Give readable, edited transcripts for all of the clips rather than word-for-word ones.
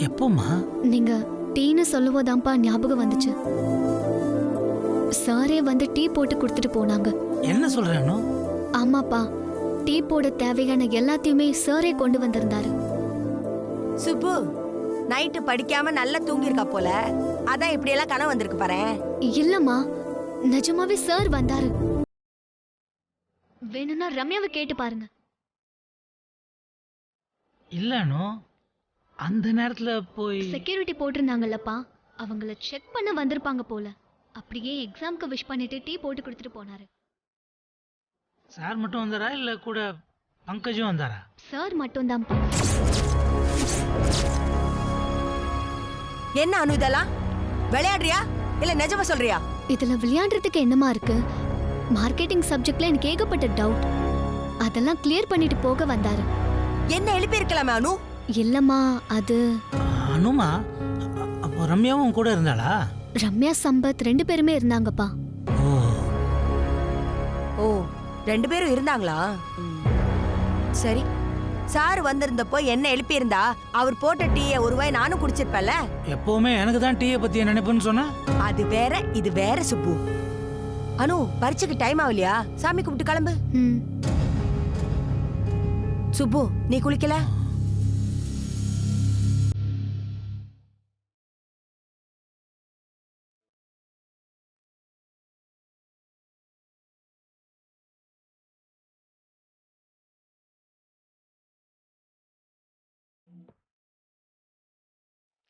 எப்போம்மா? நீங்க டீன்னு சொல்லுவோதான்ப்பா ஞாபகம் வந்துச்சு. சாரே வந்து டீ போட்டு கொடுத்துட்டு போனாங்க. என்ன சொல்றேனோ? ஆமாப்பா, டீ போட தேவையான எல்லாத்தையுமே சாரே கொண்டு வந்திருந்தாரு. சுப்பு நைட்டு படிக்காம நல்லா தூங்கிருக்கா போல, அதான் இப்படி எல்லாம் கனவு வந்திருக்கு பாரு. இல்லம்மா, நிஜமாவே சார் வந்தாரு. வேணும்னா ரம்யாவை கேட்டு பாருங்க. இல்லனோ அந்த நேரத்துல போய் செக்யூரிட்டி போட்டிருந்தாங்கல்லப்பா, அவங்கள செக் பண்ண வந்திருப்பாங்க போல. அப்படியே எக்ஸாம்க்கு விஷ் பண்ணிட்டு டீ போட்டு கொடுத்துட்டு போனாரு. சார் மட்டும் வந்தாரா இல்ல கூட பங்கஜும் வந்தாரா? சார் மட்டும்தான்ப்பா. என்ன அனு இதெல்லாம் விளையாடுறியா இல்ல நிஜமா சொல்றியா? இதுல விளையாடுறதுக்கு என்னமா இருக்கு? மார்க்கெட்டிங் சப்ஜெக்ட்ல எனக்கு ஏகப்பட்ட டவுட், அதெல்லாம் கிளியர் பண்ணிட்டு போக வந்தாரு. என்ன எழுப்பி இருக்கலாமே அனு? இல்லம்மா, அது அனுமா? அப்போ ரம்யாவும் கூட இருந்தாளா? ரம்யா சம்பத் 2 பேருமே இருந்தாங்கப்பா. ஓ ஓ 2 பேரும் இருந்தாங்களா? சரி, சார் வந்திருந்தப்போ என்ன எழுப்பி இருந்தா அவர் போட்ட டீயை ஒரு வாய் நானும் குடிச்சிருப்பேன்ல. எப்பவுமே எனக்கு தான் டீயை பத்தி நினைப்புன்னு சொன்னா. அது வேற இது வேற சுப்பு. அனு பரீட்சைக்கு டைம் ஆகலையா? சாமி கும்பிட்டு கிளம்பு. சுப்பு நீ குளிக்கல?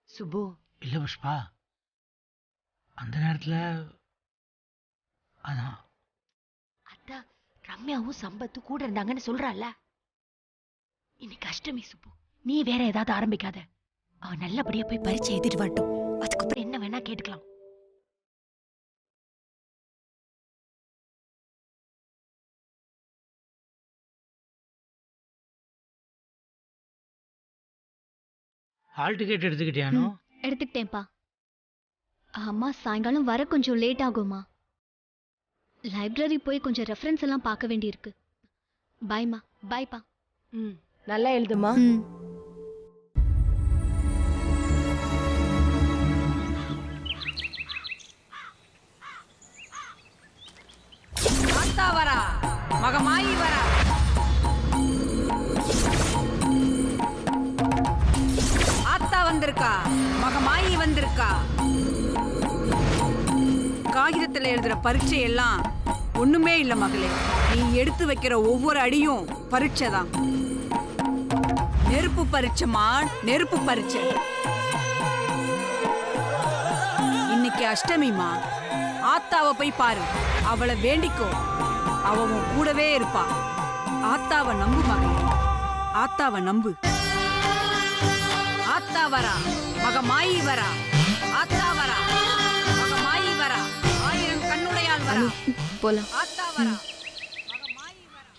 சுப்பு இல்ல புஷ்பா, அந்த நேரத்துல அதான் அதான் ரம்யாவும் சம்பத்து கூட இருந்தாங்கன்னு சொல்றால. இன்னைக்கு அஷ்டமி சுப்பு, நீ வேற ஏதாவது ஆரம்பிக்காத. அவ நல்லபடியா போய் பரீட்சை எழுதிட்டு வரட்டும், அதுக்கப்புறம் என்ன வேணா கேட்டுக்கலாம். ஹால் டிக்கெட் எடுத்துக்கிட்டியானோ? எடுத்துக்கிட்டேன்ப்பா. அம்மா சாயங்காலம் வர கொஞ்சம் லேட் ஆகுமா. லைப்ரரி போய் கொஞ்சம் ரெஃபரன்ஸ் எல்லாம் பார்க்க வேண்டியிருக்கு. பாய்மா. பாய்ப்பா. நல்லா எழுதுமா. ஆத்தா வரா, மகமாயி வரா. ஆத்தா வந்திருக்கா, மகமாயி வந்திருக்கா. காகிதத்துல எழுதுற பரீட்சை எல்லாம் ஒண்ணுமே இல்ல மகளே. நீ எடுத்து வைக்கிற ஒவ்வொரு அடியும் பரீட்சை தான். நெருப்பு பரீட்சைமா, நெருப்பு பரீட்சை. இன்னைக்கு அஷ்டமிமா, ஆத்தாவை போய் பாரு, அவளை வேண்டிக்கோ, அவ உன் கூடவே இருப்பா. ஆத்தாவை நம்பு மகளே, ஆத்தாவை நம்பு. ஆத்தா வரா, மகமாயி வரா. ஆத்தா வரா, மகமாயி வரா. 1000 கண்ணுடையாள் வரா. போலாம். ஆத்தா வரா, மகமாயி வரா.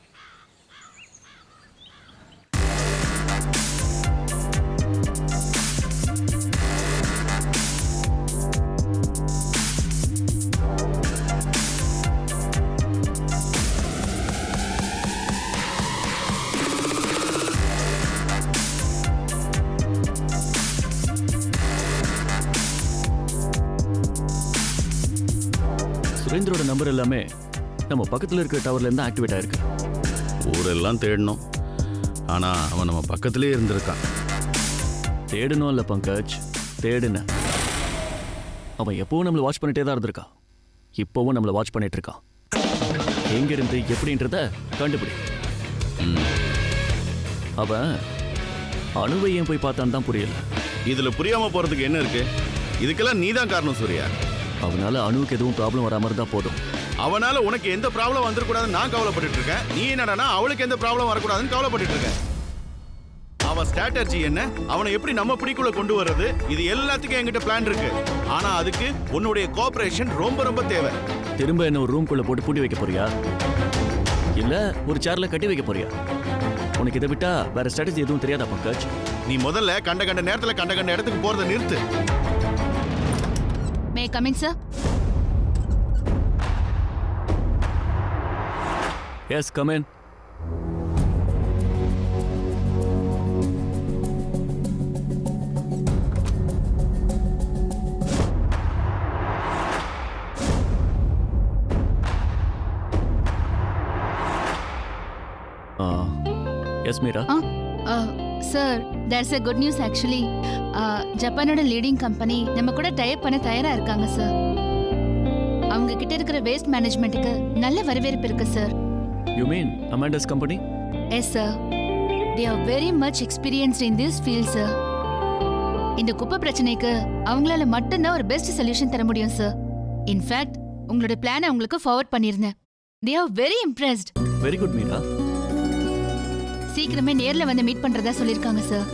சுரேந்திரோட நம்பர் எல்லாமே நம்ம பக்கத்தில் இருக்கிற டவர்ல இருந்து ஆக்டிவேட் ஆயிருக்கு. ஊரெல்லாம் தேடணும், ஆனா அவன் நம்ம பக்கத்திலே இருந்திருக்கான். தேடணும் இல்ல பங்கஜ், தேடுன. அவன் எப்பவும் நம்மளை வாட்ச் பண்ணிட்டே தான் இருந்திருக்கான். இப்போவும் நம்மளை வாட்ச் பண்ணிட்டு இருக்கான். எங்க இருந்து எப்படின்றத கண்டுபிடி. அவன் அணுவை ஏன் போய் பார்த்தான்னு தான் புரியல. இதுல புரியாம போறதுக்கு என்ன இருக்கு? இதுக்கெல்லாம் நீதான் காரணம் சூர்யா. அவனால அணுவுக்கு எதுவும் ப்ராப்ளம் வராம இருந்தா போதும். அவனால உனக்கு எந்த ப்ராப்ளம் வந்துடக்கூடாதுன்னு நான் கவலைப்பட்டு இருக்கேன். நீ என்னடா அவளுக்கு எந்த ப்ராப்ளம் வரக்கூடாதுன்னு கவலைப்பட்டு இருக்க. அவன் ஸ்ட்ராட்டஜி என்ன, அவனை எப்படி நம்ம பிடிக்குள்ள கொண்டு வர்றது, இது எல்லாத்துக்கும் என்கிட்ட பிளான் இருக்கு. ஆனா அதுக்கு உன்னுடைய கோஆபரேஷன் ரொம்ப ரொம்ப தேவை. திரும்ப என்ன ஒரு ரூம்குள்ள போட்டு பூட்டி வைக்க போறியா, இல்ல ஒரு சேர்ல கட்டி வைக்க போறியா? உனக்கு இதை விட்டா வேற ஸ்ட்ராட்டஜி எதுவும் தெரியாதா பங்கஜ்? நீ முதல்ல கண்ட நேரத்துல கண்ட இடத்துக்கு போறதை நிறுத்து. May coming sir. Yes come in. Yes Meera. Sir there's a good news actually. ஜப்பானோட லீடிங் கம்பெனி நம்ம கூட டைப் பண்ண தயாரா இருக்காங்க சார். அவங்க கிட்ட இருக்கிற வேஸ்ட் மேனேஜ்மெண்ட்டுக்கு நல்ல வரவேற்பு இருக்கு சார். You mean Amanda's company? Yes sir, they are very much experienced in this field sir. இந்த குப்பை பிரச்சனைக்கு அவங்களால மட்டும்தான் ஒரு பெஸ்ட் சொல்யூஷன் தர முடியும் சார். இன்ஃபேக்ட் உங்களோட பிளானை அவங்களுக்கு ஃபார்வர்ட் பண்ணியிருந்தேன். they are very impressed. Very good Meera. சீக்கிரமே நேர்ல வந்து மீட் பண்றதா சொல்லிருக்காங்க சார்.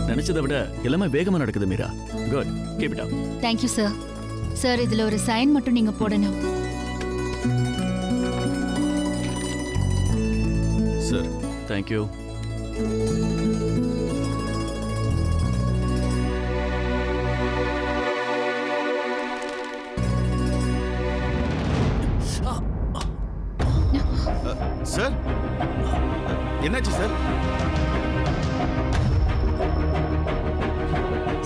நினைச்சதை விட எல்லாமே வேகமா நடக்குது Meera. Good, keep it up. Thank you sir. Sir இதுல ஒரு சைன் மட்டும் நீங்க போடணும். Sir thank you. சார் என்னாச்சு sir?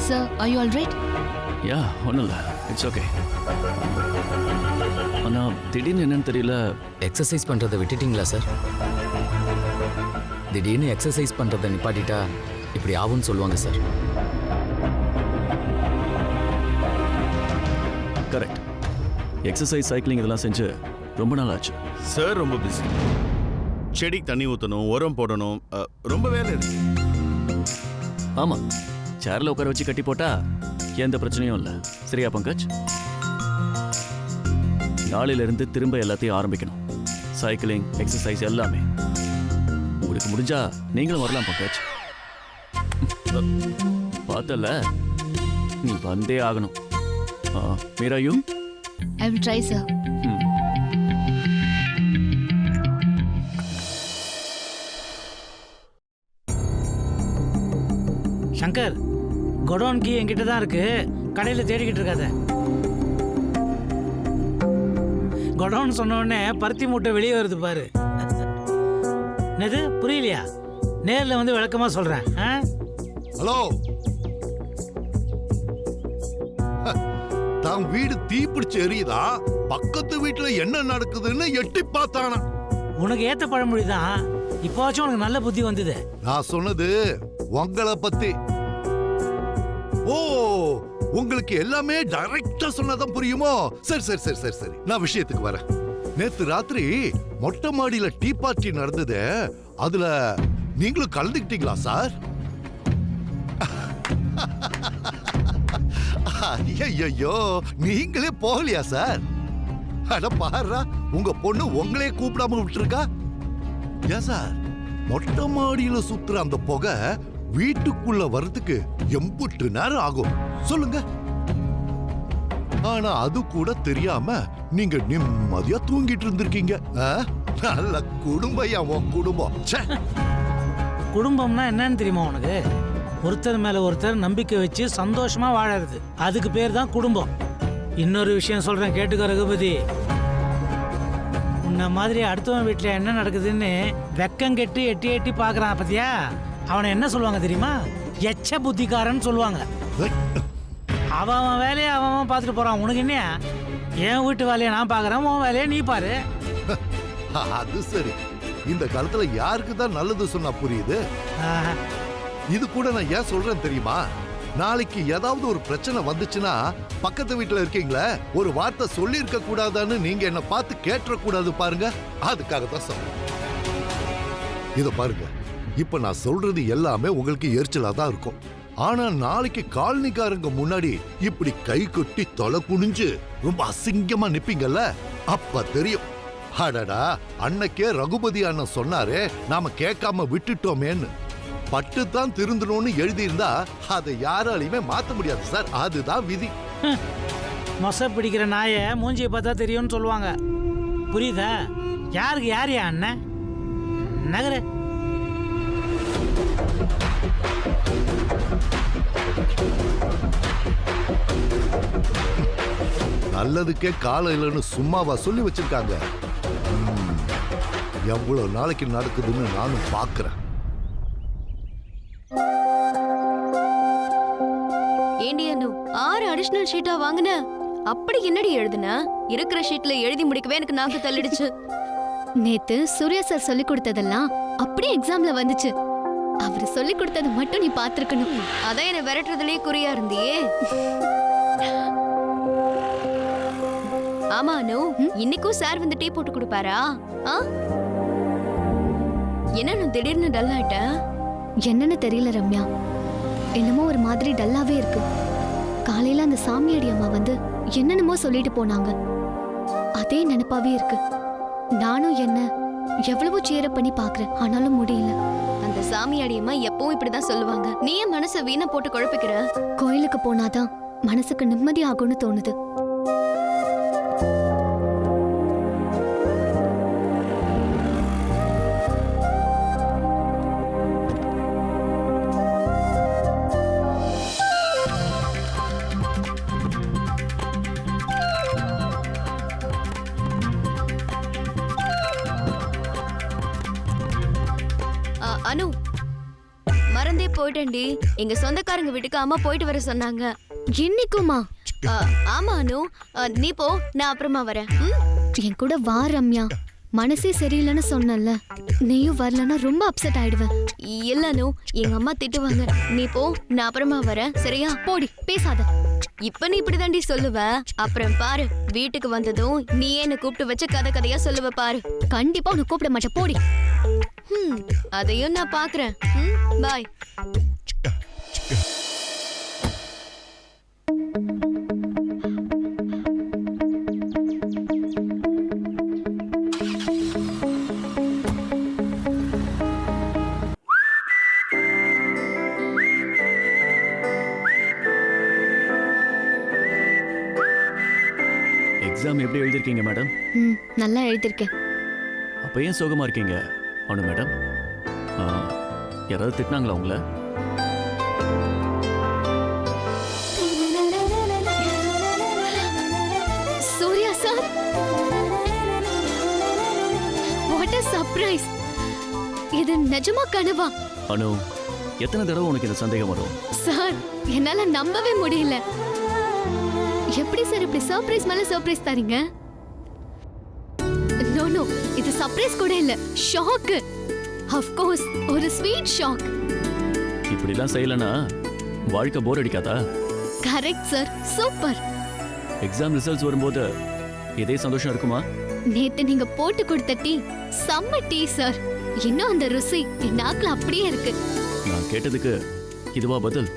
Sir are you all right? யா ஒன்றும் இல்லை, இட்ஸ் ஓகே. ஆனால் திடீர்னு என்னன்னு தெரியல. எக்ஸசைஸ் பண்ணுறதை விட்டுட்டீங்களா சார்? திடீர்னு எக்ஸசைஸ் பண்ணுறதை நிப்பாட்டிட்டா இப்படி ஆகும்னு சொல்லுவாங்க சார். கரெக்ட். எக்ஸசைஸ், சைக்கிளிங் இதெல்லாம் செஞ்சு ரொம்ப நாள் ஆச்சு. சார் ரொம்ப பிஸி. செடிக்கு தண்ணி ஊற்றணும், உரம் போடணும், ரொம்ப வேலை இருக்கு. ஆமாம், சேர்ல உட்கார வச்சு கட்டி போட்டா எந்த பிரச்சனையும் இல்லை. சரியா பங்கஜ்? நாளையிலிருந்து திரும்ப எல்லாத்தையும் ஆரம்பிக்கணும். சைக்கிளிங், எக்ஸசைஸ் எல்லாமே. உங்களுக்கு முடிஞ்சா நீங்களும் வரலாம் பங்கஜ். பார்த்தல, நீ வந்தே ஆகணும். Meera, you? I will try sir. Shankar, godown key என்கிட்ட தான் இருக்கு. கடையில் தேடிக்கிட்டு இருக்காத. கொடோன் சொன்ன உடனே பருத்தி மூட்டை வெளியே வருது பாரு. என்னது புரியலையா? நேரில் வந்து விளக்கமா சொல்றேன். ஹலோ, தான் வீடு தீப்பிடிச்சு எரியுதா, பக்கத்து வீட்டுல என்ன நடக்குதுன்னு எட்டி பார்த்தானா. உனக்கு ஏத்த பழமொழி தான். இப்போச்சும் உனக்கு நல்ல புத்தி வந்தது. நான் சொன்னது உங்களை பத்தி. ஓ, உங்களுக்கு எல்லாமே டைரக்டா சொன்னதான் புரியுமோ? சரி சரி சரி சரி சரி, நான் விஷயத்துக்கு வரேன். நேத்து ராத்திரி மொட்டை மாடியில டீ பார்ட்டி நடந்தது. அதுல நீங்களும் கலந்துக்கிட்டீங்களா சார்? ஐயோ, நீங்களே போகலையா சார்? அட பாருடா, உங்க பொண்ணு உங்களே கூப்பிடாம விட்டுருக்கா. ஏன் சார், மொட்டை மாடியில சுத்துற அந்த புகை வீட்டுக்குள்ள வர்றதுக்கு எம்புட்டு நேரம் ஆகும் சொல்லுங்க. ஆனா அது கூட தெரியாம நீங்க நிம்மதியா தூங்கிட்டு இருந்திருக்கீங்க. நல்ல குடும்பம் உன் குடும்பம். குடும்பம்னா என்னன்னு தெரியுமா உனக்கு? ஒருத்தர் மேல ஒருத்தர் நம்பிக்கை வச்சு சந்தோஷமா வாழறது, அதுக்கு பேர் தான் குடும்பம். இன்னொரு விஷயம் சொல்றேன், கேட்டுக்கோ ரகுபதி. உன்ன மாதிரி அடுத்தவன் வீட்டுல என்ன நடக்குதுன்னு வெக்கம் கெட்டு எட்டி எட்டி பாக்குறான் பத்தியா? அவனை என்ன சொல்லுவாங்க தெரியுமா? எச்ச புத்திக்காரன்னு சொல்லுவாங்க. அவன் வேலையை அவன் பார்த்துட்டு போறான். உனக்கு என்ன? என் வீட்டு வேலையை நான் பாக்குறேன், உன் வேலையை நீ பாரு. அது சரி, இந்த காலத்துல யாருக்கு தான் நல்லது சொன்னா புரியுது? இது கூட நான் ஏன் சொல்றேன் தெரியுமா? நாளைக்கு ஏதாவது ஒரு பிரச்சனை வந்துச்சுன்னா பக்கத்து வீட்டுல இருக்கீங்களே, ஒரு வார்த்தை சொல்லி இருக்க கூடாதான்னு நீங்க என்ன பார்த்து கேட்டுற கூடாது பாருங்க. அதுக்காக தான் சொல்றேன். இத பாருங்க, இப்ப நான் சொல்றது எல்லாமே உங்களுக்கு எரிச்சலா தான் இருக்கும். ஆனா நாளைக்கு காலனிக்காரங்க முன்னாடி இப்படி கை கொட்டி தொலை குனிஞ்சு ரொம்ப அசிங்கமா நிப்பீங்கல்ல, அப்ப தெரியும். அடடா, அன்னைக்கே ரகுபதி அண்ணன் சொன்னாரே, நாம கேட்காம விட்டுட்டோமேன்னு. பட்டுத்தான் திருந்தணும்னு எழுதியிருந்தா அதை யாராலையுமே மாத்த முடியாது சார். அதுதான் விதி. மொசை பிடிக்கிற நாயை மூஞ்சியை பார்த்தா தெரியும்னு சொல்லுவாங்க. புரியுதா? யாருக்கு யாரையா அண்ணன்? நகர நல்லதுக்கே காலம் இல்லைன்னு சும்மாவா சொல்லி வச்சிருக்காங்க? எவ்வளவு நாளைக்கு நடக்குதுன்னு நானும் பாக்குறேன். ஏண்டி அனு, 6 அடிஷனல் ஷீட்டா வாங்குன? அப்படி என்னடி எழுதுன? இருக்கிற ஷீட்ல எழுதி முடிக்கவே எனக்கு நாக்கு தள்ளிடுச்சு. நேத்து சூர்யா சார் சொல்லி கொடுத்ததெல்லாம் அப்படியே எக்ஸாம்ல வந்துச்சு. அவரு சொல்லி கொடுத்தது மட்டும் நீ பாத்துருக்கணும். அதான் என்ன விரட்டுறதுலயே குறியா இருந்தியே. ஆமா அனு, இன்னைக்கும் சார் வந்து டீ போட்டு கொடுப்பாரா? என்ன திடீர்னு டல் ஆயிட்ட? என்னன்னு தெரியல ரம்யா, என்னமோ ஒரு மாதிரி டல்லாவே இருக்கு. காலையில அந்த சாமியாடி அம்மா வந்து என்னென்னமோ சொல்லிட்டு போனாங்க. அதே நினைப்பாவே இருக்கு. நானும் என்ன எவ்வளவோ சேர பண்ணி பாக்குறேன், ஆனாலும் முடியல. அந்த சாமியாடி அம்மா எப்பவும் இப்படிதான் சொல்லுவாங்க. நீ ஏன் மனசை வீணா போட்டு குழப்பிக்கிற? கோயிலுக்கு போனாதான் மனசுக்கு நிம்மதி ஆகும்னு தோணுது. அனு, மறந்தே போயிட்டேன்டி. எங்க சொந்தக்காரங்க வீட்டுக்கு அம்மா போயிட்டு வர சொன்னாங்க. இன்னைக்குமா? ஆமா அனு, நீ போ, நான் அப்புறமா வரேன். என் கூட வா ரம்யா. மனசே சரியில்லைன்னு சொன்னல, நீயும் வரலன்னா ரொம்ப அப்செட் ஆயிடுவேன். இல்ல அனு, எங்க அம்மா திட்டுவாங்க. நீ போ, நான் அப்புறமா வரேன். சரியா? போடி, பேசாத. இப்ப நீ இப்படிதாண்டி சொல்லுவ, அப்புறம் பாரு வீட்டுக்கு வந்ததும் நீ என்ன கூப்பிட்டு வச்சு கதை கதையா சொல்லுவ பாரு. கண்டிப்பா உன்னை கூப்பிட மாட்டேன், போடி. அதையும் நான் பாக்குறேன். பாய். எக்ஸாம் எப்படி எழுதிருக்கீங்க மேடம்? நல்லா எழுதிருக்கேன். அப்போ ஏன் சோகமா இருக்கீங்க அனு மேடம்? யாராவது திட்டினாங்களா உங்களை? Surya sir, what a surprise. இது நிஜமா கனவா? அனு, எத்தனை தடவை உனக்கு இந்த சந்தேகம் வரும்? சார், என்னால நம்பவே முடியல. எப்படி சார் இப்படி சர்ப்ரைஸ் மேல சர்ப்ரைஸ் தரீங்க? நோ நோ, இது சர்ப்ரைஸ் கூட இல்ல, ஷாக். ஆஃப் கோர்ஸ், ஒரு ஸ்வீட் ஷாக். இப்படிலாம் செய்யலனா வாழ்க்கை போர் அடிக்காதா? Correct sir, super. Exam results வரும்போது இதே சந்தோஷம் இருக்குமா? நேத்து நீங்க போட்டு கொடுத்த டீ செம்ம டீ சார். இன்னும் அந்த ருசி என் நாக்குல அப்படியே இருக்கு. நான் கேட்டதுக்கு இதுவா பதில்?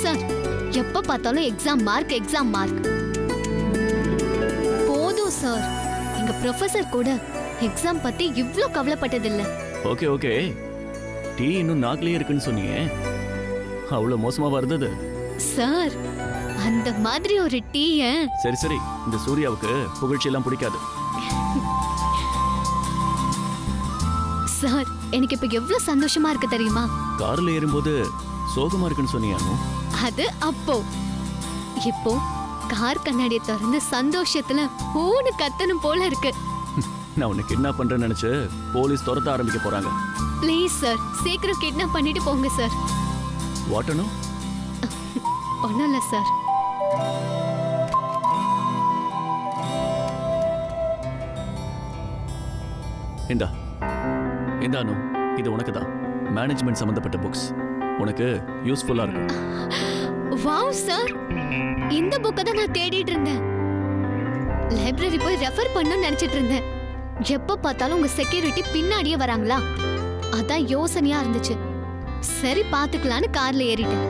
சார், எப்ப பார்த்தாலும் எக்ஸாம் மார்க். போதும் சார், எங்க ப்ரொஃபசர் கூட எக்ஸாம் பத்தி இவ்ளோ கவலைப்பட்டதில்ல. ஓகே ஓகே, டீ இன்னும் நாக்கிலே இருக்குன்னு சொன்னீங்க, அவ்வளவு மோசமா வருது சார். அந்த மாதிரி ஒரு டீய. சரி சரி, இந்த சூர்யாவுக்கு புகழ்ச்சி எல்லாம் பிடிக்காது. சார், எனக்கு இப்ப எவ்வளவு சந்தோஷமா இருக்கு தெரியுமா? கார்ல ஏறும்போது சோகமா இருக்குன்னு சொன்னீங்க. அது அப்போ. இப்போ கார் கண்ணாடியை திறந்து சந்தோஷத்துல ஊனு கத்தணும் போல இருக்கு. நான் உன்னை கிட்னாப் பண்றேன்னு நினைச்சு போலீஸ் துரத்த ஆரம்பிக்க போறாங்க. ப்ளீஸ் சார், சீக்கிரம் கிட்னாப் பண்ணிட்டு போங்க சார். வாட்டனு? ஒண்ணும் இல்ல சார். இந்தா அனு, இது உனக்கு தான். மேனேஜ்மெண்ட் சம்பந்தப்பட்ட புக்ஸ், உனக்கு யூஸ்ஃபுல்லா இருக்கும். வாவ் சார், இந்த புக்கை தான் நான் தேடிட்டு இருந்தேன். லைப்ரரி போய் ரெஃபர் பண்ணணும்னு நினைச்சிட்டு இருந்தேன். எப்ப பார்த்தாலும் உங்க செக்யூரிட்டி பின்னாடியே வராங்களா, அதான் யோசனையா இருந்துச்சு. சரி பாத்துக்கலான்னு கார்ல ஏறிட்டேன்.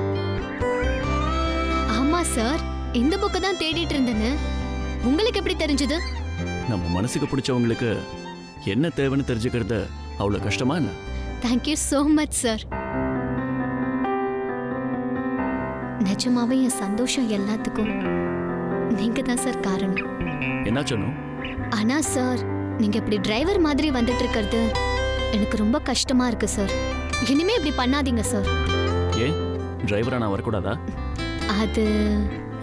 ஆமா சார், இந்த புக்கை தான் தேடிட்டு இருந்தேன்னு உங்களுக்கு எப்படி தெரிஞ்சது? நம்ம மனசுக்கு பிடிச்சவங்களுக்கு என்ன தேவைன்னு தெரிஞ்சுக்கிறது அவ்வளவு கஷ்டமா என்ன? Thank you so much sir. நிஜமாவே என் சந்தோஷம் எல்லாத்துக்கும் நீங்க தான் சார் காரணம். என்ன சொன்னோம்? ஆனா சார், நீங்க இப்படி டிரைவர் மாதிரி வந்துட்டு இருக்கிறது எனக்கு ரொம்ப கஷ்டமா இருக்கு சார். இனிமே இப்படி பண்ணாதீங்க சார். ஏன் டிரைவரா நான் வரக்கூடாதா? அது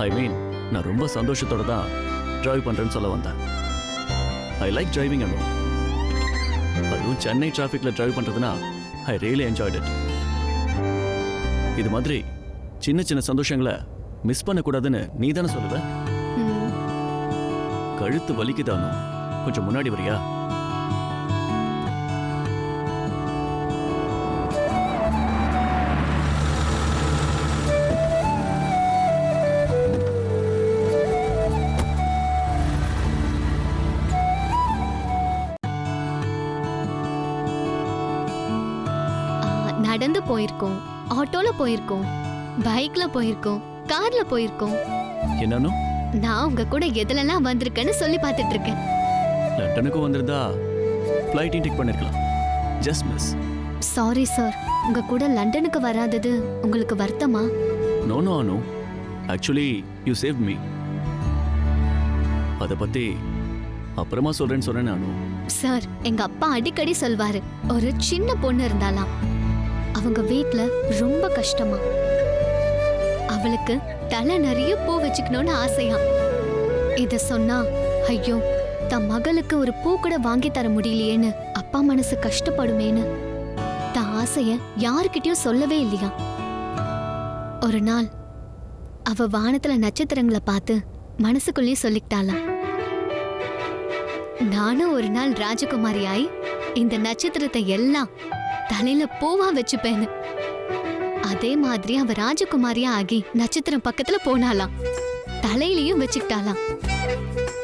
ஐ மீன், நான் ரொம்ப சந்தோஷத்தோட தான் டிரைவ் பண்றேன்னு சொல்ல வந்தேன். I like driving Anu. அதுவும் சென்னை டிராஃபிக்ல டிரைவ் பண்றதுனா ஐ ரியலி என்ஜாய்ட் இட். இது மாதிரி சின்ன சின்ன சந்தோஷங்களை மிஸ் பண்ணக்கூடாதுன்னு நீ தானே சொல்லுவ? கழுத்து வலிக்குதானோ, கொஞ்சம் முன்னாடி வரியா? நடந்து போயிருக்கோம், ஆட்டோல போயிருக்கோம், பைக்ல போயிருக்கோம், கார்ல போயிருக்கோம். என்னன்னு நான் உங்க கூட எதுலலாம் வந்திருக்கேன்னு சொல்லி பார்த்துட்டு இருக்கேன். லண்டனுக்கும் வந்திருந்தா ஃப்ளைட்டையும் டிக் பண்ணிருக்கலாம். Just miss. சாரி சார், உங்க கூட லண்டனுக்கு வராதது உங்களுக்கு வருத்தமா? No no Anu, actually you save me. அதை பத்தி அப்புறமா சொல்றேன்னு சொன்னேன் அனு. சார், எங்க அப்பா அடிக்கடி சொல்வாரு, ஒரு சின்ன பொண்ணு இருந்தாலாம், அவங்க வீட்ல ரொம்ப கஷ்டமா, அவளுக்கு தலை நிறைய பூ வச்சுக்கணும்னு ஆசையா. இத சொன்னா ஐயோ தன் மகளுக்கு ஒரு பூ கூட வாங்கி தர முடியலையேன்னு அப்பா மனசு கஷ்டப்படுமேன்னு தன் ஆசைய யாருக்கிட்டயும் சொல்லவே இல்லையா. ஒரு நாள் அவ வானத்துல நட்சத்திரங்களை பார்த்து மனசுக்குள்ளேயும் சொல்லிக்கிட்டாளாம், நானும் ஒரு நாள் ராஜகுமாரி ஆயி இந்த நட்சத்திரத்தை எல்லாம் தலையில பூவா வச்சுப்பேன்னு. அதே மாதிரி அவ ராஜகுமாரியா ஆகி நட்சத்திரம் பக்கத்துல போனாலாம், தலையிலயும் வச்சுக்கிட்டாலாம்.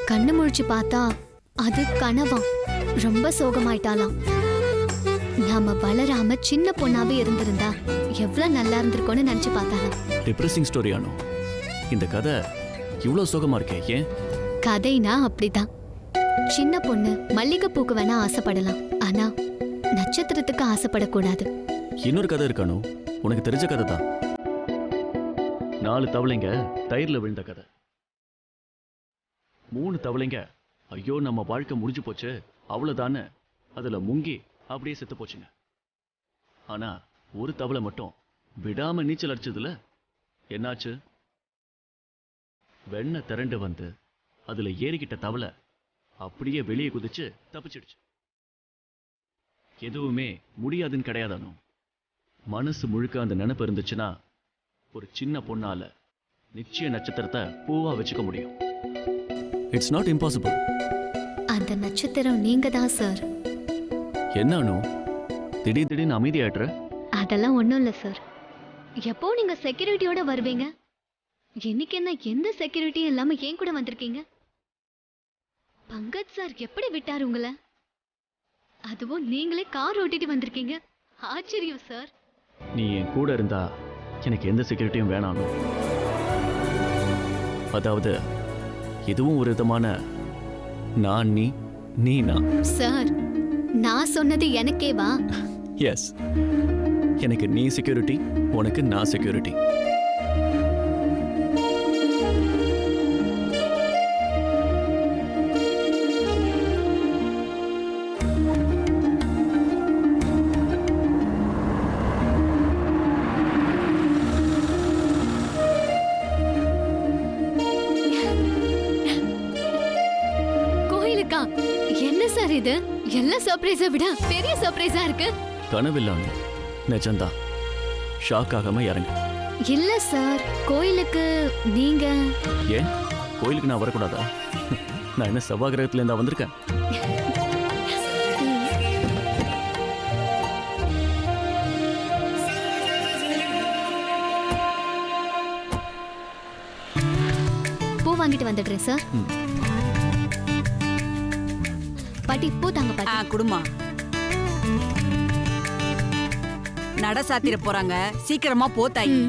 கண்ணு முழிச்சு பார்த்தா அது கனவா, ரொம்ப சோகமாயிட்டாலாம். நாம வளராம சின்ன பொண்ணாவே இருந்திருந்தா எவ்வளவு நல்லா இருந்திருக்கோன்னு நினைச்சு பார்த்தாலாம். டிப்ரெசிங் ஸ்டோரி அனு. இந்த கதை இவ்வளவு சோகமா இருக்கே ஏன்? கதைனா அப்படிதான். சின்ன பொண்ணு மல்லிகைப்பூக்கு வேணா ஆசைப்படலாம், ஆனா நட்சத்திரத்துக்கு ஆசைப்படக்கூடாது. இன்னொரு கதை இருக்கானு, உனக்கு தெரிஞ்ச கதை தான். 4 தவளைங்க தயிர்ல விழுந்த கதை. 3 தவளைங்க ஐயோ நம்ம வாழ்க்கை முடிஞ்சு போச்சு அவ்வளவுதானே அதுல முங்கி அப்படியே செத்து போச்சுங்க. ஆனா ஒரு தவளை மட்டும் விடாம நீச்சல் அடிச்சதுல என்னாச்சு? வெண்ணெய் திரண்டு வந்து அதுல ஏறிக்கிட்ட தவளை அப்படியே வெளியே குதிச்சு தப்பிச்சிடுச்சு. எதுவுமே முடியாதுன்னு கிடையாதானோ. மனசு முழுக்க அந்த நினைப்பு இருந்துச்சுன்னா ஒரு சின்ன பொண்ணால நிச்சய நட்சத்திரத்தை பூவா வச்சுக்க முடியும். It's not impossible. அந்த நட்சத்திரம் நீங்க தான் சார். என்ன அனு திடீர்னு அமைதியாடுற? அதெல்லாம் ஒண்ணும் இல்ல சார். எப்போ நீங்க செக்யூரிட்டியோட வருவீங்க, இன்னைக்கு என்ன எந்த செக்யூரிட்டியும் இல்லாம ஏன் கூட வந்திருக்கீங்க? பங்கஜ் சார் எப்படி விட்டாரு உங்களை? அதுவும் நீங்களே கார் ஓட்டிட்டு வந்திருக்கீங்க, ஆச்சரியம் சார். நீ என் கூட இருந்தா எனக்கு எந்த செக்யூரிட்டியும் வேணாம். அதாவது இதுவும் ஒரு விதமான நான் நீ நீ நான். சார், நான் சொன்னது எனக்கேவா? எஸ், எனக்கு நீ செக்யூரிட்டி, உனக்கு நான் செக்யூரிட்டி. என்ன சார் இது? எல்லா சர்ப்ரைஸை விட பெரிய சர்ப்ரைஸா இருக்கு. கனவில்லாம நிஜம்தான். ஷாக் ஆகாம இறங்கு. இல்ல சார், கோயிலுக்கு நீங்க ஏன் கோயிலுக்கு நான் வரக்கூடாதா? நான் என்ன செவ்வாய் கிரகத்துல இருந்தா வந்திருக்கேன்? பூ வாங்கிட்டு வந்துடுறேன் சார். பாட்டி பூ தாங்க பாட்டி. குடுமா நட சாத்திர போறாங்க, சீக்கிரமா போத்தாயி.